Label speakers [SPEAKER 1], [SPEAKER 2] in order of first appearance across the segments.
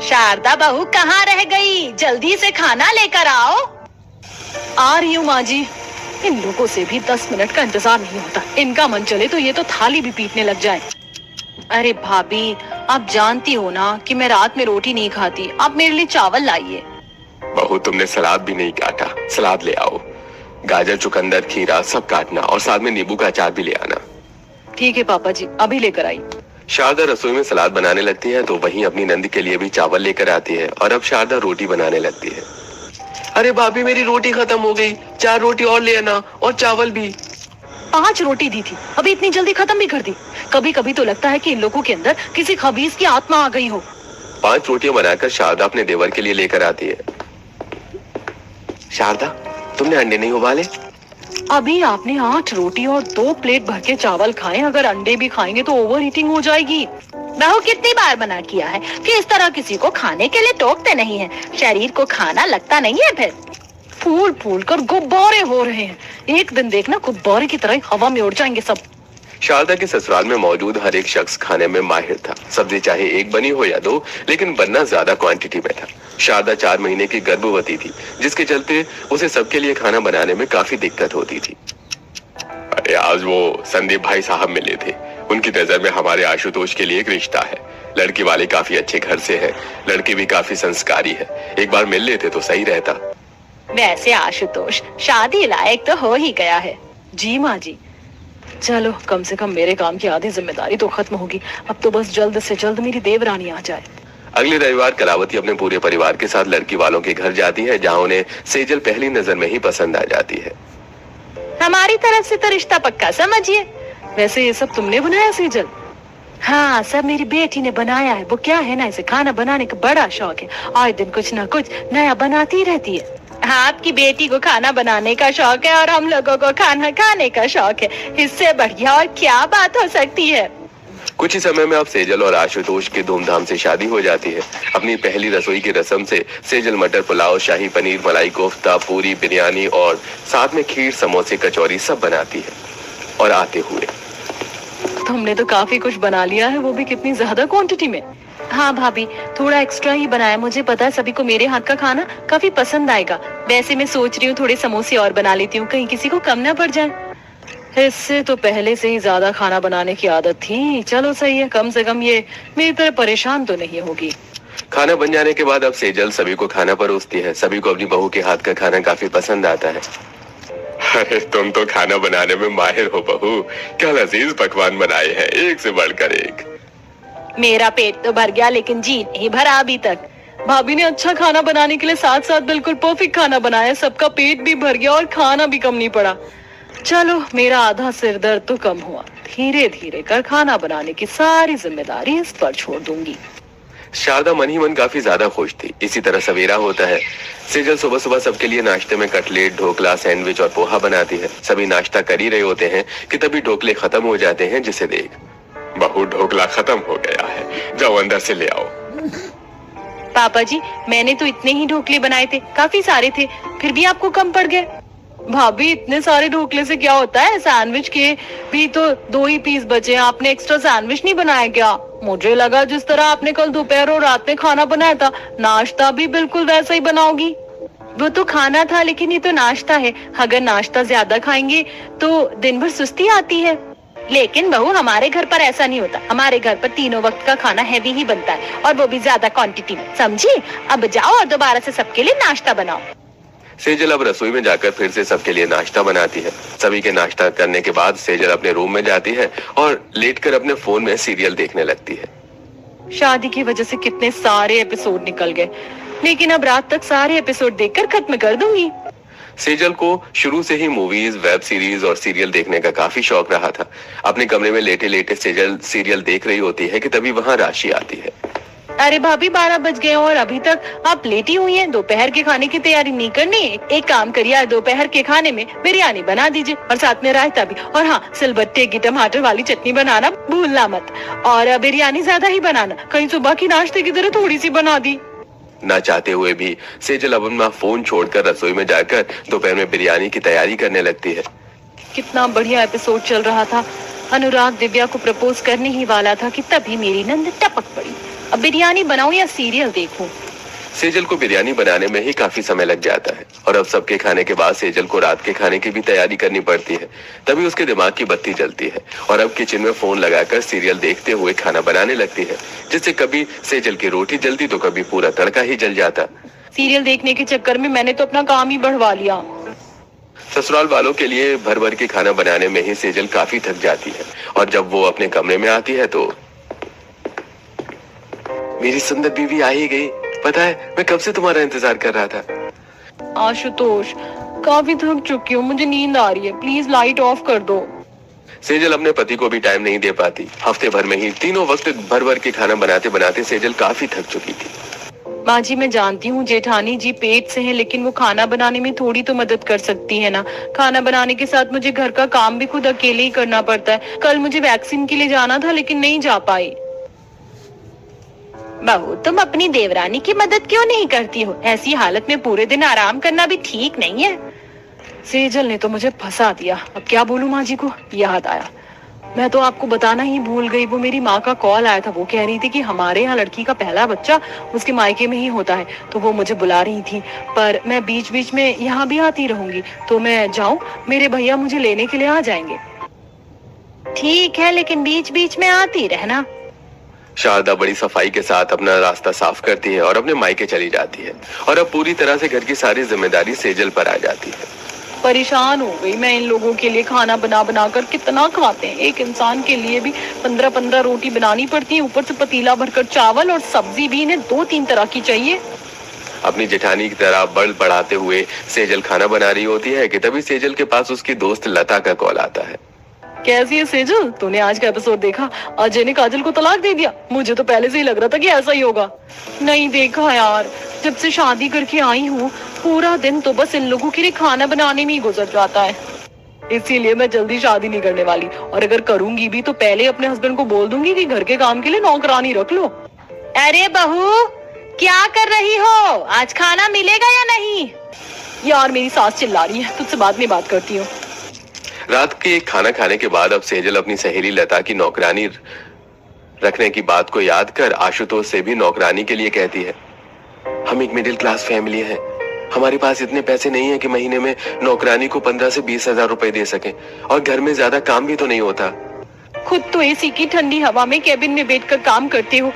[SPEAKER 1] शारदा बहू कहाँ रह गई? जल्दी से खाना लेकर आओ।
[SPEAKER 2] आ रही हूँ माँ जी। इन लोगों से भी 10 मिनट का इंतजार नहीं होता। इनका मन चले तो ये तो थाली भी पीटने लग जाए। अरे भाभी, आप जानती हो ना कि मैं रात में रोटी नहीं खाती। आप मेरे लिए चावल लाइए।
[SPEAKER 3] बहू, तुमने सलाद भी नहीं काटा, सलाद ले आओ। गाजर, चुकंदर, खीरा सब काटना और साथ में नींबू का अचार भी ले आना।
[SPEAKER 2] ठीक है पापा जी, अभी लेकर आई।
[SPEAKER 3] शारदा रसोई में सलाद बनाने लगती है तो वहीं अपनी नंदी के लिए भी चावल लेकर आती है और अब शारदा रोटी बनाने लगती है। अरे भाभी, मेरी रोटी खत्म हो गई, 4 रोटी और ले आना और चावल भी।
[SPEAKER 2] 5 रोटी दी थी, अभी इतनी जल्दी खत्म भी कर दी। कभी कभी तो लगता है कि इन लोगों के अंदर किसी खबीज की आत्मा आ गई हो।
[SPEAKER 3] 5 रोटियां बनाकर शारदा अपने देवर के लिए लेकर आती है। शारदा, तुमने अंडे नहीं उबाले?
[SPEAKER 2] अभी आपने 8 रोटी और 2 प्लेट भर के चावल खाए। अगर अंडे भी खाएंगे तो ओवर ईटिंग हो जाएगी।
[SPEAKER 1] बहू, कितनी बार मना किया है कि इस तरह किसी को खाने के लिए टोकते नहीं है। शरीर को खाना लगता नहीं है। फिर
[SPEAKER 2] फूल फूल कर गुब्बारे हो रहे हैं। एक दिन देखना गुब्बारे की तरह हवा में उड़ जाएंगे सब।
[SPEAKER 3] शारदा के ससुराल में मौजूद हर एक शख्स खाने में माहिर था। सब्जी चाहे एक बनी हो या 2, लेकिन बनना ज्यादा क्वांटिटी में था। शारदा 4 महीने की गर्भवती थी, जिसके चलते उसे सबके लिए खाना बनाने में काफी दिक्कत होती थी। अरे आज वो संदीप भाई साहब मिले थे। उनकी नजर में हमारे आशुतोष के लिए एक रिश्ता है। लड़की वाले काफी अच्छे घर से है, लड़की भी काफी संस्कारी है। एक बार मिल लेते तो सही रहता।
[SPEAKER 1] वैसे आशुतोष शादी लायक तो हो ही गया है।
[SPEAKER 2] जी माँ जी, चलो कम से कम मेरे काम की आधी जिम्मेदारी तो खत्म होगी। अब तो बस जल्द से जल्द मेरी देवरानी आ जाए।
[SPEAKER 3] अगले रविवार कलावती अपने पूरे परिवार के साथ लड़की वालों के घर जाती है, जहाँ उन्हें सेजल पहली नजर में ही पसंद आ जाती है।
[SPEAKER 1] हमारी तरफ से तो रिश्ता पक्का समझिए।
[SPEAKER 2] वैसे ये सब तुमने बनाया सेजल?
[SPEAKER 1] हाँ, सब मेरी बेटी ने बनाया है। वो क्या है ना, इसे खाना बनाने का बड़ा शौक है। आए दिन कुछ ना कुछ नया बनाती रहती है। हाँ, आपकी बेटी को खाना बनाने का शौक है और हम लोगों को खाना खाने का शौक है। इससे बढ़िया और क्या बात हो सकती है।
[SPEAKER 3] कुछ ही समय में अब सेजल और आशुतोष की धूमधाम से शादी हो जाती है। अपनी पहली रसोई की रस्म से सेजल मटर पुलाव, शाही पनीर, मलाई कोफ्ता, पूरी, बिरयानी और साथ में खीर, समोसे, कचौरी सब बनाती है। और आते हुए
[SPEAKER 2] तुमने तो काफी कुछ बना लिया है, वो भी कितनी ज्यादा क्वांटिटी में।
[SPEAKER 1] हाँ भाभी, थोड़ा एक्स्ट्रा ही बनाया। मुझे पता है सभी को मेरे हाथ का खाना काफी पसंद आएगा। वैसे मैं सोच रही हूँ थोड़े समोसे और बना लेती हूँ, कहीं किसी को कम ना पड़ जाए।
[SPEAKER 2] इससे तो पहले से ही ज्यादा खाना बनाने की आदत थी। चलो सही है, कम से कम ये मेरी तरह परेशान तो नहीं होगी।
[SPEAKER 3] खाना बन जाने के बाद अब सेजल सभी को खाना परोसती है। सभी को अपनी बहू के हाथ का खाना काफी पसंद आता है। अरे तुम तो खाना बनाने में माहिर हो बहू। क्या लजीज पकवान बनाए हैं, एक से बढ़कर एक।
[SPEAKER 1] मेरा पेट तो भर गया, लेकिन जी नहीं भरा अभी तक।
[SPEAKER 2] भाभी ने अच्छा खाना बनाने के लिए साथ साथ बिल्कुल परफेक्ट खाना बनाया। सबका पेट भी भर गया और खाना भी कम नहीं पड़ा। चलो, मेरा आधा सिर दर्द तो कम हुआ। धीरे धीरे कर खाना बनाने की सारी जिम्मेदारी इस पर छोड़ दूंगी।
[SPEAKER 3] शारदा मन ही मन काफी ज्यादा खुश थी। इसी तरह सवेरा होता है। सेजल सुबह सुबह सबके लिए नाश्ते में कटलेट, ढोकला, सैंडविच और पोहा बनाती है। सभी नाश्ता कर ही रहे होते हैं कि तभी ढोकले खत्म हो जाते हैं, जिसे देख बहू, ढोकला खत्म हो गया है, जाओ अंदर से ले आओ।
[SPEAKER 1] पापा जी, मैंने तो इतने ही ढोकले बनाए थे, काफी सारे थे, फिर भी आपको कम पड़ गए।
[SPEAKER 2] भाभी, इतने सारे ढोकले से क्या होता है? सैंडविच के भी तो 2 ही पीस बचे। आपने एक्स्ट्रा सैंडविच नहीं बनाया क्या? मुझे लगा जिस तरह आपने कल दोपहर और रात में खाना बनाया था, नाश्ता भी बिल्कुल वैसा ही बनाओगी।
[SPEAKER 1] वो तो खाना था, लेकिन ये तो नाश्ता है। अगर नाश्ता ज्यादा खाएंगे तो दिन भर सुस्ती आती है। लेकिन बहू, हमारे घर पर ऐसा नहीं होता। हमारे घर पर तीनों वक्त का खाना हैवी ही बनता है, और वो भी ज्यादा क्वांटिटी में, समझी? अब जाओ और दोबारा से सबके लिए नाश्ता बनाओ।
[SPEAKER 3] सेजल अब रसोई में जाकर फिर से सबके लिए नाश्ता बनाती है। सभी के नाश्ता करने के बाद सेजल अपने रूम में जाती है और लेटकर अपने फोन में सीरियल देखने लगती है।
[SPEAKER 2] शादी की वजह से कितने सारे एपिसोड निकल गए, लेकिन अब रात तक सारे एपिसोड देखकर खत्म कर दूंगी।
[SPEAKER 3] सेजल को शुरू से ही मूवीज, वेब सीरीज और सीरियल देखने का काफी शौक रहा था। अपने कमरे में लेटे लेटे सेजल सीरियल देख रही होती है कि तभी वहाँ राशि आती है।
[SPEAKER 1] अरे भाभी, 12 बज गए और अभी तक आप लेटी हुई हैं। दोपहर के खाने की तैयारी नहीं करनी? एक काम करिए, दोपहर के खाने में बिरयानी बना दीजिए और साथ में रायता भी। और हाँ, सिलबट्टे की टमाटर वाली चटनी बनाना भूलना मत। और बिरयानी ज्यादा ही बनाना, कहीं सुबह की नाश्ते की तरह थोड़ी सी बना दी।
[SPEAKER 3] ना चाहते हुए भी सेजल अब अपना फोन छोड़कर रसोई में जाकर दोपहर में बिरयानी की तैयारी करने लगती है।
[SPEAKER 2] कितना बढ़िया एपिसोड चल रहा था। अनुराग दिव्या को प्रपोज करने ही वाला था कि तभी मेरी नंद टपक पड़ी। अब बिरयानी बनाऊं या सीरियल देखूं?
[SPEAKER 3] सेजल को बिरयानी बनाने में ही काफी समय लग जाता है और अब सबके खाने के बाद सेजल को रात के खाने की भी तैयारी करनी पड़ती है। तभी उसके दिमाग की बत्ती जलती है और अब किचन में फोन लगाकर सीरियल देखते हुए खाना बनाने लगती है, जिससे कभी सेजल की रोटी जलती तो कभी पूरा तड़का ही जल जाता।
[SPEAKER 2] सीरियल देखने के चक्कर में मैंने तो अपना काम ही बढ़वा लिया।
[SPEAKER 3] ससुराल वालों के लिए भर भर के खाना बनाने में ही सेजल काफी थक जाती है और जब वो अपने कमरे में आती है तो मेरी सुंदर बीवी आ ही गई। पता है मैं कब से तुम्हारा इंतजार कर रहा था।
[SPEAKER 2] आशुतोष, काफी थक चुकी हूँ, मुझे नींद आ रही है, प्लीज लाइट ऑफ कर दो।
[SPEAKER 3] सेजल अपने पति को भी टाइम नहीं दे पाती। हफ्ते भर में ही तीनों वक्त भर भर के खाना बनाते बनाते सेजल काफी थक चुकी थी।
[SPEAKER 2] माँ जी, मैं जानती हूँ जेठानी जी पेट से है, लेकिन वो खाना बनाने में थोड़ी तो मदद कर सकती है ना। खाना बनाने के साथ मुझे घर का काम भी खुद अकेले ही करना पड़ता है। कल मुझे वैक्सीन के लिए जाना था लेकिन नहीं जा पाई।
[SPEAKER 1] बहू, तुम अपनी देवरानी की मदद क्यों नहीं करती हो? ऐसी हालत में पूरे दिन आराम करना भी ठीक नहीं है।
[SPEAKER 2] सेजल ने तो मुझे फंसा दिया। अब क्या बोलूं माँ जी को? याद आया, मैं तो आपको बताना ही भूल गई। वो मेरी माँ का कॉल आया था। वो कह रही थी कि हमारे यहाँ लड़की का पहला बच्चा उसके मायके में ही होता है, तो वो मुझे बुला रही थी। पर मैं बीच बीच में यहाँ भी आती रहूंगी, तो मैं जाऊं? मेरे भैया मुझे लेने के लिए आ जाएंगे।
[SPEAKER 1] ठीक है, लेकिन बीच बीच में आती रहना।
[SPEAKER 3] शारदा बड़ी सफाई के साथ अपना रास्ता साफ करती है और अपने मायके चली जाती है और अब पूरी तरह से घर की सारी जिम्मेदारी सेजल पर आ जाती है।
[SPEAKER 2] परेशान हो गई मैं। इन लोगों के लिए खाना बना बना कर कितना खाते हैं। एक इंसान के लिए भी 15-15 रोटी बनानी पड़ती है, ऊपर से पतीला भरकर चावल और सब्जी भी इन्हें 2-3 तरह की चाहिए।
[SPEAKER 3] अपनी जेठानी की तरह बल बढ़ाते हुए सेजल खाना बना रही होती है कि तभी सेजल के पास उसकी दोस्त लता का कॉल आता है।
[SPEAKER 2] कैसी है सेजल? तूने आज का एपिसोड देखा? अजय ने काजल को तलाक दे दिया। मुझे तो पहले से ही लग रहा था कि ऐसा ही होगा। नहीं देखा यार, जब से शादी करके आई हूँ पूरा दिन तो बस इन लोगों के लिए खाना बनाने में ही गुजर जाता है। इसीलिए मैं जल्दी शादी नहीं करने वाली, और अगर करूंगी भी तो पहले अपने हस्बैंड को बोल दूंगी कि घर के काम के लिए नौकरानी रख लो।
[SPEAKER 1] अरे बहू, क्या कर रही हो? आज खाना मिलेगा या नहीं?
[SPEAKER 2] यार मेरी सास चिल्ला रही है, तुझसे बाद में बात करती हूँ।
[SPEAKER 3] रात के खाना खाने के बाद अब सेजल अपनी सहेली लता की नौकरानी रखने की बात को याद कर आशुतोष से भी नौकरानी के लिए कहती है। हम एक मिडिल क्लास फैमिली है, हमारे पास इतने पैसे नहीं है कि महीने में नौकरानी को 15 से 20 हजार रुपए दे सकें, और घर में ज्यादा काम भी तो नहीं होता।
[SPEAKER 2] खुद तो एसी की ठंडी हवा में केबिन में बैठकर काम करते हो,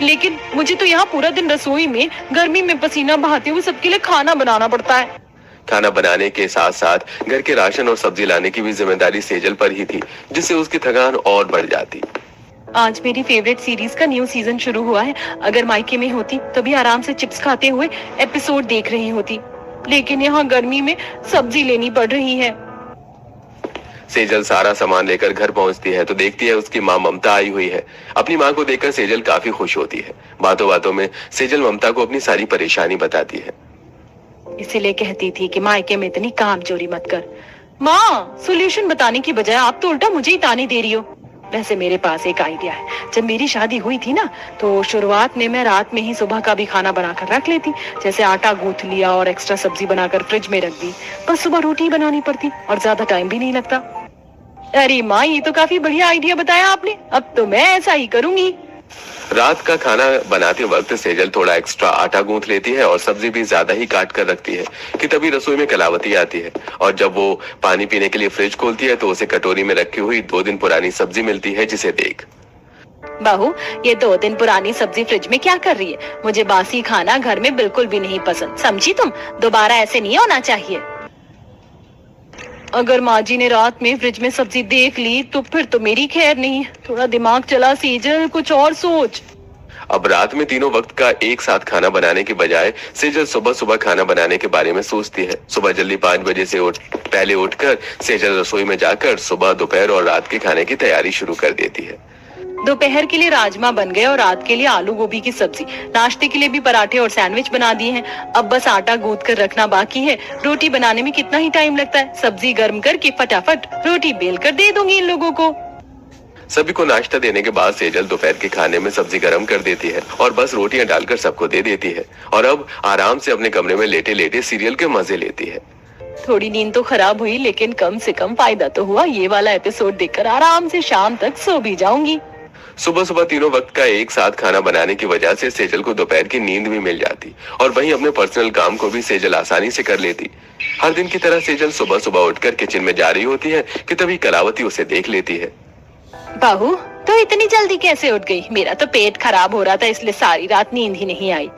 [SPEAKER 2] लेकिन मुझे तो यहाँ पूरा दिन रसोई में गर्मी में पसीना बहाते हुए सबके लिए खाना बनाना पड़ता है।
[SPEAKER 3] खाना बनाने के साथ साथ घर के राशन और सब्जी लाने की भी जिम्मेदारी सेजल पर ही थी, जिससे उसकी थकान और बढ़ जाती।
[SPEAKER 2] आज मेरी फेवरेट सीरीज का न्यू सीजन शुरू हुआ है। अगर मायके में होती तो भी आराम से चिप्स खाते हुए एपिसोड देख रही होती, लेकिन यहाँ गर्मी में सब्जी लेनी पड़ रही है।
[SPEAKER 3] सेजल सारा सामान लेकर घर पहुंचती है तो देखती है उसकी माँ ममता आई हुई है। अपनी माँ को देखकर सेजल काफी खुश होती है। बातों बातों में सेजल ममता को अपनी सारी परेशानी बताती है।
[SPEAKER 2] इसीलिए कहती थी कि मायके में इतनी काम चोरी मत कर। माँ, सोल्यूशन बताने की बजाय आप तो उल्टा मुझे ही ताने दे रही हो। वैसे मेरे पास एक आइडिया है। जब मेरी शादी हुई थी ना, तो शुरुआत में मैं रात में ही सुबह का भी खाना बनाकर रख लेती। जैसे आटा गूंथ लिया और एक्स्ट्रा सब्जी बनाकर फ्रिज में रख दी। बस सुबह रोटी बनानी पड़ती और ज्यादा टाइम भी नहीं लगता। अरे माँ, ये तो काफी बढ़िया आइडिया बताया आपने। अब तो मैं ऐसा ही करूंगी।
[SPEAKER 3] रात का खाना बनाते वक्त सेजल थोड़ा एक्स्ट्रा आटा गूंथ लेती है और सब्जी भी ज्यादा ही काट कर रखती है कि तभी रसोई में कलावती आती है, और जब वो पानी पीने के लिए फ्रिज खोलती है तो उसे कटोरी में रखी हुई 2 दिन पुरानी सब्जी मिलती है, जिसे देख।
[SPEAKER 1] बहू, ये 2 दिन पुरानी सब्जी फ्रिज में क्या कर रही है? मुझे बासी खाना घर में बिल्कुल भी नहीं पसंद, समझी तुम? दोबारा ऐसे नहीं होना चाहिए।
[SPEAKER 2] अगर माँ जी ने रात में फ्रिज में सब्जी देख ली तो फिर तो मेरी खैर नहीं। थोड़ा दिमाग चला सेजल, कुछ और सोच।
[SPEAKER 3] अब रात में तीनों वक्त का एक साथ खाना बनाने के बजाय सेजल सुबह सुबह खाना बनाने के बारे में सोचती है। सुबह जल्दी 5 बजे से पहले उठकर सेजल रसोई में जाकर सुबह, दोपहर और रात के खाने की तैयारी शुरू कर देती है।
[SPEAKER 2] दोपहर के लिए राजमा बन गए और रात के लिए आलू गोभी की सब्जी। नाश्ते के लिए भी पराठे और सैंडविच बना दिए हैं। अब बस आटा गूंथ कर रखना बाकी है। रोटी बनाने में कितना ही टाइम लगता है। सब्जी गर्म करके फटाफट रोटी बेल कर दे दूंगी इन लोगों को।
[SPEAKER 3] सभी को नाश्ता देने के बाद सेजल दोपहर के खाने में सब्जी गर्म कर देती है और बस रोटियां डालकर सबको दे देती है, और अब आराम से अपने कमरे में लेटे लेटे सीरियल के मजे लेती है।
[SPEAKER 2] थोड़ी नींद तो खराब हुई, लेकिन कम से कम फायदा तो हुआ। ये वाला एपिसोड देखकर आराम से शाम तक सो भी जाऊंगी।
[SPEAKER 3] सुबह सुबह तीनों वक्त का एक साथ खाना बनाने की वजह से सेजल को दोपहर की नींद भी मिल जाती और वहीं अपने पर्सनल काम को भी सेजल आसानी से कर लेती। हर दिन की तरह सेजल सुबह सुबह उठकर किचन में जा रही होती है कि तभी कलावती उसे देख लेती है।
[SPEAKER 2] बहू, तो इतनी जल्दी कैसे उठ गई? मेरा तो पेट खराब हो रहा था, इसलिए सारी रात नींद ही नहीं आई।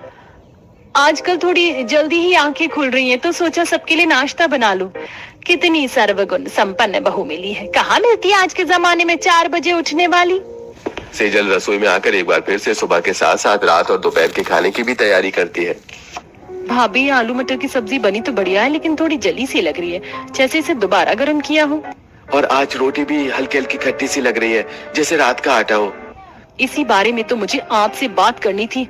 [SPEAKER 2] आजकल थोड़ी जल्दी ही आंखें खुल रही हैं, तो सोचा सबके लिए नाश्ता बना लूं। कितनी सर्वगुण संपन्न बहू मिली है। कहाँ मिलती है आज के जमाने में 4 बजे उठने वाली।
[SPEAKER 3] सेजल रसोई में आकर एक बार फिर से सुबह के साथ साथ रात और दोपहर के खाने की भी तैयारी करती है।
[SPEAKER 2] भाभी, आलू मटर की सब्जी बनी तो बढ़िया है, लेकिन थोड़ी जली सी लग रही है, जैसे इसे दोबारा गर्म किया हो।
[SPEAKER 3] और आज रोटी भी हल्की हल्की खट्टी सी लग रही है, जैसे रात का आटा हो।
[SPEAKER 2] इसी बारे में तो मुझे आपसे बात करनी थी।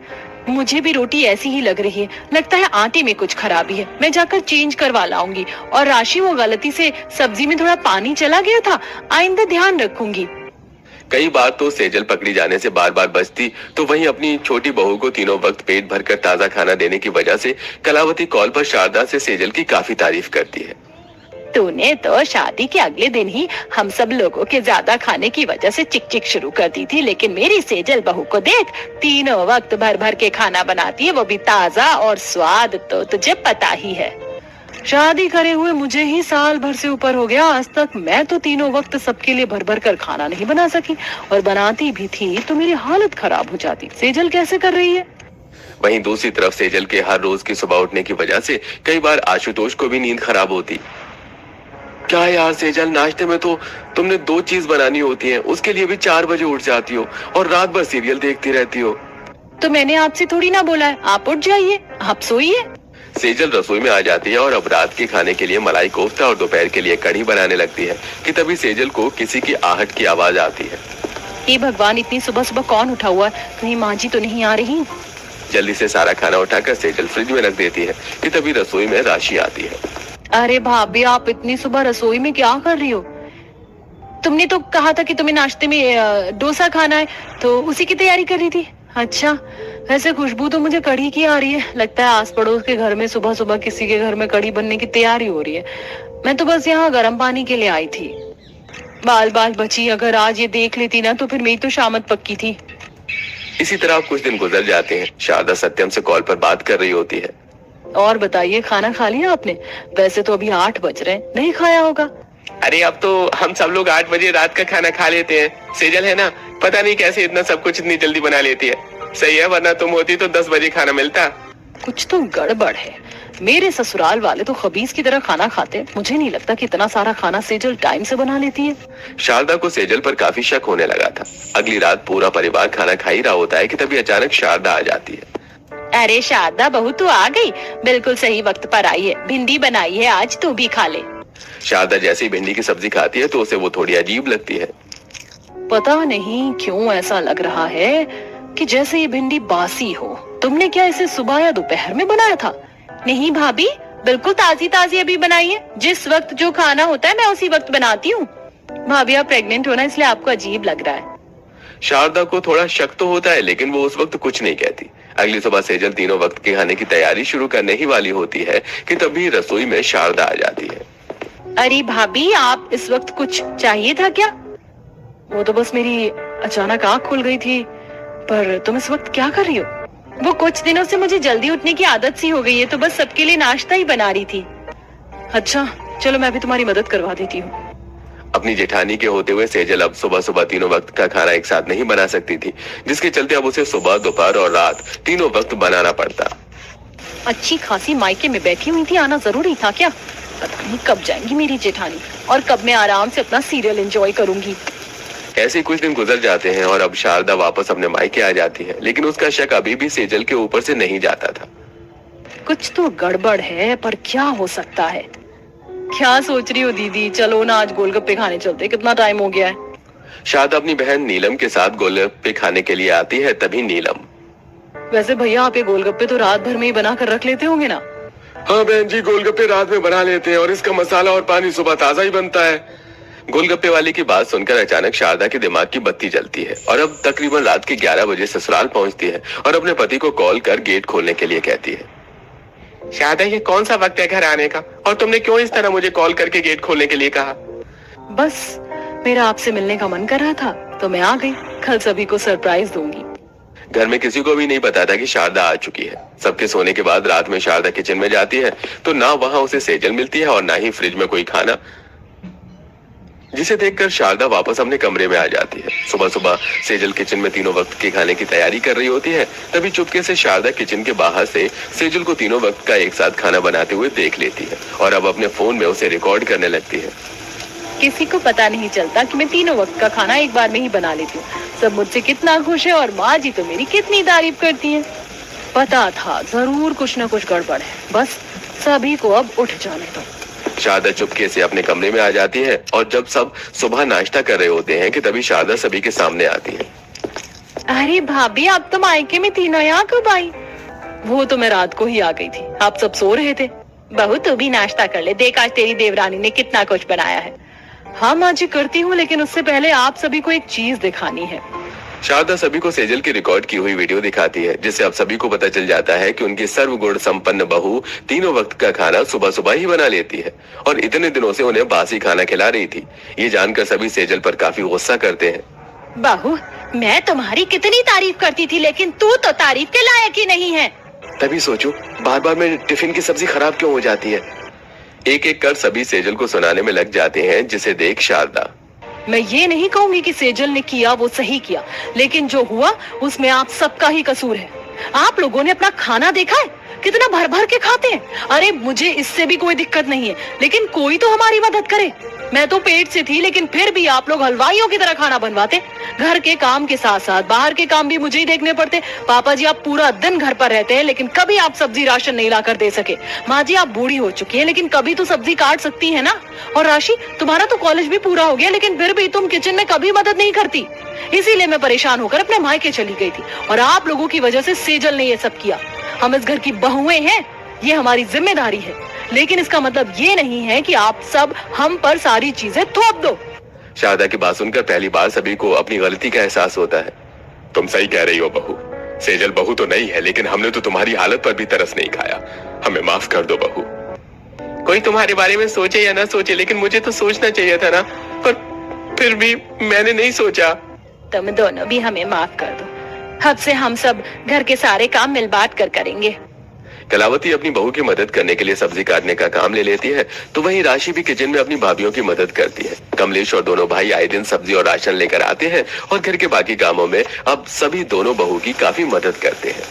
[SPEAKER 2] मुझे भी रोटी ऐसी ही लग रही है। लगता है आटे में कुछ खराबी है। मैं जाकर चेंज करवा लाऊंगी। और राशि, वो गलती से सब्जी में थोड़ा पानी चला गया था, आइंदा ध्यान रखूंगी।
[SPEAKER 3] कई बार तो सेजल पकड़ी जाने से बार बार बचती, तो वहीं अपनी छोटी बहू को तीनों वक्त पेट भरकर ताजा खाना देने की वजह से कलावती कॉल पर शारदा से सेजल की काफी तारीफ करती है।
[SPEAKER 2] तूने तो शादी के अगले दिन ही हम सब लोगों के ज्यादा खाने की वजह से चिक चिक शुरू कर दी थी, लेकिन मेरी सेजल बहू को देख, तीनों वक्त भर भर के खाना बनाती है, वो भी ताजा, और स्वाद तो तुझे पता ही है।
[SPEAKER 1] शादी करे हुए मुझे ही साल भर से ऊपर हो गया, आज तक मैं तो तीनों वक्त सबके लिए भर भर कर खाना नहीं बना सकी, और बनाती भी थी तो मेरी हालत खराब हो जाती। सेजल कैसे कर रही है?
[SPEAKER 3] वहीं दूसरी तरफ सेजल के हर रोज की सुबह उठने की वजह से कई बार आशुतोष को भी नींद खराब होती। क्या यार सेजल, नाश्ते में तो तुमने 2 चीज बनानी होती है, उसके लिए भी 4 बजे उठ जाती हो और रात भर सीरियल देखती रहती हो।
[SPEAKER 2] तो मैंने आपसे थोड़ी ना बोला है आप उठ जाइए, आप सोइए।
[SPEAKER 3] सेजल रसोई में आ जाती है और अब रात के खाने के लिए मलाई कोफ्ता और दोपहर के लिए कढ़ी बनाने लगती है कि तभी सेजल को किसी की आहट की आवाज आती है।
[SPEAKER 2] हे भगवान, इतनी सुबह सुबह कौन उठा हुआ? कहीं माँ जी तो नहीं आ रही?
[SPEAKER 3] जल्दी से सारा खाना उठाकर सेजल फ्रिज में रख देती है कि तभी रसोई में राशि आती है।
[SPEAKER 2] अरे भाभी, आप इतनी सुबह रसोई में क्या कर रही हो? तुमने तो कहा था कि तुम्हें नाश्ते में डोसा खाना है, तो उसी की तैयारी कर रही थी।
[SPEAKER 1] अच्छा, वैसे खुशबू तो मुझे कढ़ी की आ रही है। लगता है आस पड़ोस के घर में सुबह सुबह किसी के घर में कढ़ी बनने की तैयारी हो रही है। मैं तो बस यहाँ गर्म पानी के लिए आई थी। बाल बाल बची, अगर आज ये देख लेती ना तो फिर मेरी तो शामत पक्की थी।
[SPEAKER 3] इसी तरह कुछ दिन गुजर जाते हैं। शारदा सत्यम से कॉल पर बात कर रही होती है।
[SPEAKER 1] और बताइए, खाना खा लिया आपने? वैसे तो अभी 8 बज रहे हैं, नहीं खाया होगा?
[SPEAKER 3] अरे अब तो हम सब लोग 8 बजे रात का खाना खा लेते हैं। सेजल है ना, पता नहीं कैसे इतना सब कुछ इतनी जल्दी बना लेती है। सही है, वरना तुम होती तो 10 बजे खाना मिलता।
[SPEAKER 1] कुछ तो गड़बड़ है। मेरे ससुराल वाले तो खबीज की तरह खाना खाते हैं। मुझे नहीं लगता कि इतना सारा खाना सेजल टाइम से बना लेती है।
[SPEAKER 3] शारदा को सेजल पर काफी शक होने लगा था। अगली रात पूरा परिवार खाना खा ही रहा होता है कि तभी अचानक शारदा आ जाती है।
[SPEAKER 2] अरे शारदा बहू, तू आ गई, बिल्कुल सही वक्त पर आई है। भिंडी बनाई है आज, तू भी खा ले।
[SPEAKER 3] शारदा जैसे ही भिंडी की सब्जी खाती है तो उसे वो थोड़ी अजीब लगती है।
[SPEAKER 1] पता नहीं क्यों ऐसा लग रहा है कि जैसे ये भिंडी बासी हो। तुमने क्या इसे सुबह या दोपहर में बनाया था?
[SPEAKER 2] नहीं भाभी, बिल्कुल ताजी ताजी अभी बनाई है। जिस वक्त जो खाना होता है मैं उसी वक्त बनाती हूँ।
[SPEAKER 1] भाभी, आप प्रेग्नेंट हो ना, इसलिए आपको अजीब लग रहा है।
[SPEAKER 3] शारदा को थोड़ा शक तो होता है, लेकिन वो उस वक्त कुछ नहीं कहती। अगली सुबह सेजल तीनों वक्त के खाने की तैयारी शुरू करने ही वाली होती है कि तभी रसोई में शारदा आ जाती है।
[SPEAKER 2] अरे भाभी, आप इस वक्त कुछ चाहिए था क्या?
[SPEAKER 1] वो तो बस मेरी अचानक आँख खुल गई थी। पर तुम इस वक्त क्या कर रही हो?
[SPEAKER 2] वो कुछ दिनों से मुझे जल्दी उठने की आदत सी हो गई है, तो बस सबके लिए नाश्ता ही बना रही थी।
[SPEAKER 1] अच्छा, चलो मैं भी तुम्हारी मदद करवा देती हूँ।
[SPEAKER 3] अपनी जेठानी के होते हुए सेजल अब सुबह सुबह तीनों वक्त का खाना एक साथ नहीं बना सकती थी, जिसके चलते अब उसे सुबह, दोपहर और रात तीनों वक्त बनाना पड़ता।
[SPEAKER 1] अच्छी खासी मायके में बैठी हुई थी, आना जरूरी था क्या? पता नहीं कब जाएंगी मेरी जेठानी और कब मैं आराम से अपना सीरियल एंजॉय करूंगी।
[SPEAKER 3] ऐसे कुछ दिन गुजर जाते हैं और अब शारदा वापस अपने मायके आ जाती है, लेकिन उसका शक अभी भी सेजल के ऊपर से नहीं जाता था।
[SPEAKER 1] कुछ तो गड़बड़ है, पर क्या हो सकता है? क्या सोच रही हो दीदी? चलो ना आज गोलगप्पे खाने चलते, कितना टाइम हो गया है।
[SPEAKER 3] शारदा अपनी बहन नीलम के साथ गोलगप्पे खाने के लिए आती है। तभी नीलम,
[SPEAKER 1] वैसे भैया, आप ये गोलगप्पे तो रात भर में ही बना कर रख लेते होंगे ना?
[SPEAKER 3] हाँ बहन जी, गोलगप्पे रात में बना लेते हैं और इसका मसाला और पानी सुबह ताजा ही बनता है। गोलगप्पे वाले की बात सुनकर अचानक शारदा के दिमाग की बत्ती जलती है और अब तकरीबन रात के 11 बजे ससुराल पहुंचती है और अपने पति को कॉल कर गेट खोलने के लिए कहती है। शारदा, ये कौन सा वक्त है घर आने का, और तुमने क्यों इस तरह मुझे कॉल करके गेट खोलने के लिए कहा?
[SPEAKER 1] बस मेरा आपसे मिलने का मन कर रहा था,
[SPEAKER 2] तो मैं आ गई। कल सभी को सरप्राइज दूंगी।
[SPEAKER 3] घर में किसी को भी नहीं पता था कि शारदा आ चुकी है। सबके सोने के बाद रात में शारदा किचन में जाती है तो ना वहां उसे सेजल मिलती है और ना ही फ्रिज में कोई खाना, जिसे देखकर शारदा वापस अपने कमरे में आ जाती है। सुबह सुबह सेजल किचन में तीनों वक्त के खाने की तैयारी कर रही होती है। तभी चुपके से शारदा किचन के बाहर से सेजल को तीनों वक्त का एक साथ खाना बनाते हुए देख लेती है और अब अपने फोन में उसे रिकॉर्ड करने लगती है।
[SPEAKER 2] किसी को पता नहीं चलता कि मैं तीनों वक्त का खाना एक बार में ही बना लेती हूँ। सब मुझसे कितना खुश है और माँ जी तो मेरी कितनी तारीफ करती है। पता था जरूर कुछ न कुछ गड़बड़ है, बस सभी को अब उठ जाने दो।
[SPEAKER 3] शारदा चुपके से अपने कमरे में आ जाती है और जब सब सुबह नाश्ता कर रहे होते हैं कि तभी शारदा सभी के सामने आती है।
[SPEAKER 2] अरे भाभी, आप तो मायके में थी ना, यहाँ कब आई? वो तो मैं रात को ही आ गई थी, आप सब सो रहे थे। बहू तू भी नाश्ता कर ले, देख आज तेरी देवरानी ने कितना कुछ बनाया है। हाँ माँ जी करती हूँ, लेकिन उससे पहले आप सभी को एक चीज दिखानी है।
[SPEAKER 3] शारदा सभी को सेजल की रिकॉर्ड की हुई वीडियो दिखाती है, जिससे अब सभी को पता चल जाता है कि उनकी सर्वगुण संपन्न बहू तीनों वक्त का खाना सुबह सुबह ही बना लेती है और इतने दिनों से उन्हें बासी खाना खिला रही थी। ये जानकर सभी सेजल पर काफी गुस्सा करते हैं।
[SPEAKER 2] बहू, मैं तुम्हारी कितनी तारीफ करती थी, लेकिन तू तो तारीफ के लायक ही नहीं है।
[SPEAKER 3] तभी सोचो बार बार मेरे टिफिन की सब्जी खराब क्यों हो जाती है। एक एक कर सभी सेजल को सुनाने में लग जाते हैं, जिसे देख शारदा,
[SPEAKER 2] मैं ये नहीं कहूंगी कि सेजल ने किया वो सही किया, लेकिन जो हुआ उसमें आप सबका ही कसूर है। आप लोगों ने अपना खाना देखा है, कितना भर भर के खाते हैं। अरे मुझे इससे भी कोई दिक्कत नहीं है, लेकिन कोई तो हमारी मदद करे। मैं तो पेट से थी, लेकिन फिर भी आप लोग हलवाइयों की तरह खाना बनवाते। घर के काम के साथ साथ बाहर के काम भी मुझे ही देखने पड़ते। पापा जी आप पूरा दिन घर पर रहते हैं, लेकिन कभी आप सब्जी राशन नहीं लाकर दे सके। माँ जी आप बूढ़ी हो चुकी है, लेकिन कभी तो सब्जी काट सकती है ना। और राशि, तुम्हारा तो कॉलेज भी पूरा हो गया, लेकिन फिर भी तुम किचन में कभी मदद नहीं करती। इसीलिए मैं परेशान होकर अपने मायके चली गई थी और आप लोगों की वजह से सेजल ने ये सब किया। हम इस घर की बहुएं हैं, ये हमारी जिम्मेदारी है, लेकिन इसका मतलब ये नहीं है कि आप सब हम पर सारी चीजें थोप दो।
[SPEAKER 3] शारदा की बात सुनकर पहली बार सभी को अपनी गलती का एहसास होता है। तुम सही कह रही हो बहू, सेजल बहू तो नहीं है, लेकिन हमने तो तुम्हारी हालत पर भी तरस नहीं खाया। हमें माफ कर दो बहू। कोई तुम्हारे बारे में सोचे या ना सोचे, लेकिन मुझे तो सोचना चाहिए था ना, पर फिर भी मैंने नहीं सोचा।
[SPEAKER 2] तुम दोनों भी हमें माफ कर दो। अब से हम सब घर के सारे काम मिल बांट कर करेंगे।
[SPEAKER 3] कलावती अपनी बहू की मदद करने के लिए सब्जी काटने का काम ले लेती है, तो वहीं राशि भी किचन में अपनी भाभियों की मदद करती है। कमलेश और दोनों भाई आए दिन सब्जी और राशन लेकर आते हैं और घर के बाकी कामों में अब सभी दोनों बहू की काफी मदद करते हैं।